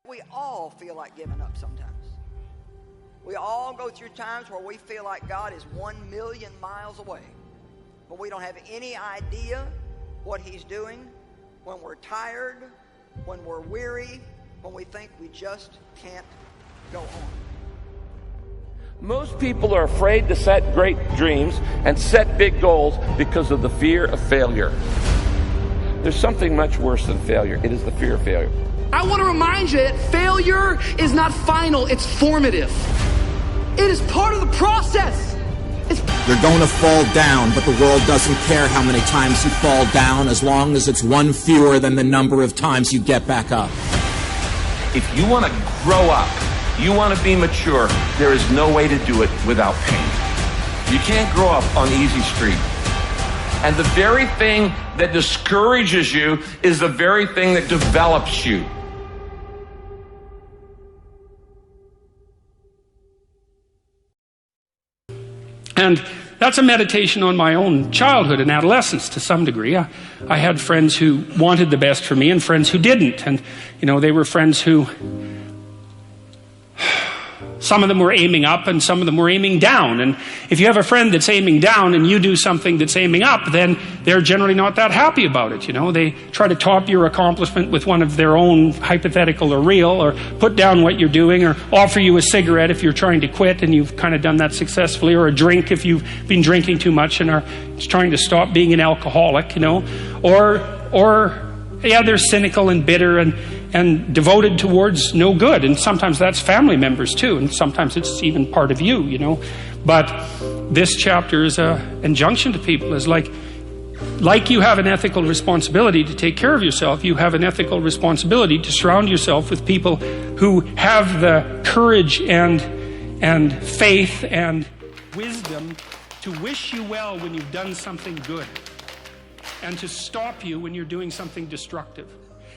We all feel like giving up sometimes. We all go through times where we feel like God is 1,000,000 miles away, but we don't have any idea what He's doing. When we're tired, when we're weary, when we think we just can't go on. Most people are afraid to set great dreams and set big goals because of the fear of failure. There's something much worse than failure. It is the fear of failure. I want to remind you that failure is not final, it's formative. It is part of the process. You're going to fall down, but the world doesn't care how many times you fall down as long as it's one fewer than the number of times you get back up. If you want to grow up, you want to be mature, there is no way to do it without pain. You can't grow up on easy street. And the very thing that discourages you is the very thing that develops you. And that's a meditation on my own childhood and adolescence to some degree. I had friends who wanted the best for me and friends who didn't. And, they were friends who, some of them were aiming up and some of them were aiming down. And if you have a friend that's aiming down and you do something that's aiming up, then they're generally not that happy about it. They try to top your accomplishment with one of their own, hypothetical or real, or put down what you're doing, or offer you a cigarette if you're trying to quit and you've kind of done that successfully, or a drink if you've been drinking too much and are trying to stop being an alcoholic, or they're cynical and bitter and devoted towards no good. And sometimes that's family members too, and sometimes it's even part of you, But this chapter is an injunction to people, is like you have an ethical responsibility to take care of yourself, you have an ethical responsibility to surround yourself with people who have the courage and faith and wisdom to wish you well when you've done something good, and to stop you when you're doing something destructive.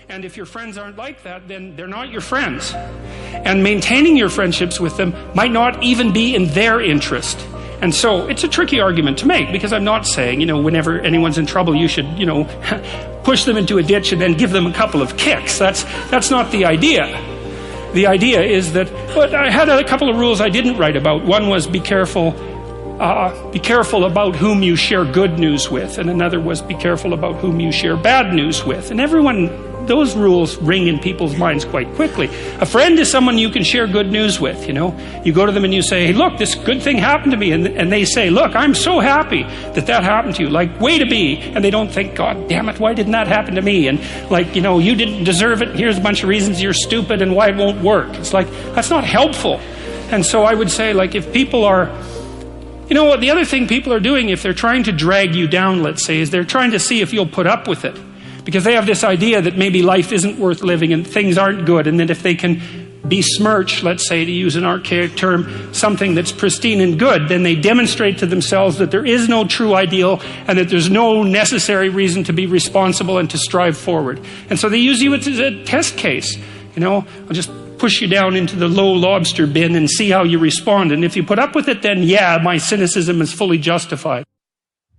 And if your friends aren't like that, then they're not your friends. And maintaining your friendships with them might not even be in their interest. And so it's a tricky argument to make, because I'm not saying, whenever anyone's in trouble, you should, push them into a ditch and then give them a couple of kicks. That's not the idea. The idea is that, but I had a couple of rules I didn't write about. One was be careful about whom you share good news with, and another was be careful about whom you share bad news with. And those rules ring in people's minds quite quickly. A friend is someone you can share good news with, You go to them and you say, hey, look, this good thing happened to me. And they say, look, I'm so happy that happened to you. Like, way to be. And they don't think, God damn it, why didn't that happen to me? And you didn't deserve it. Here's a bunch of reasons you're stupid and why it won't work. It's like, that's not helpful. And so I would say, if people are, the other thing people are doing, if they're trying to drag you down, let's say, is they're trying to see if you'll put up with it. Because they have this idea that maybe life isn't worth living and things aren't good, and that if they can besmirch, let's say, to use an archaic term, something that's pristine and good, then they demonstrate to themselves that there is no true ideal and that there's no necessary reason to be responsible and to strive forward. And so they use you as a test case. I'll just push you down into the low lobster bin and see how you respond. And if you put up with it, then yeah, my cynicism is fully justified.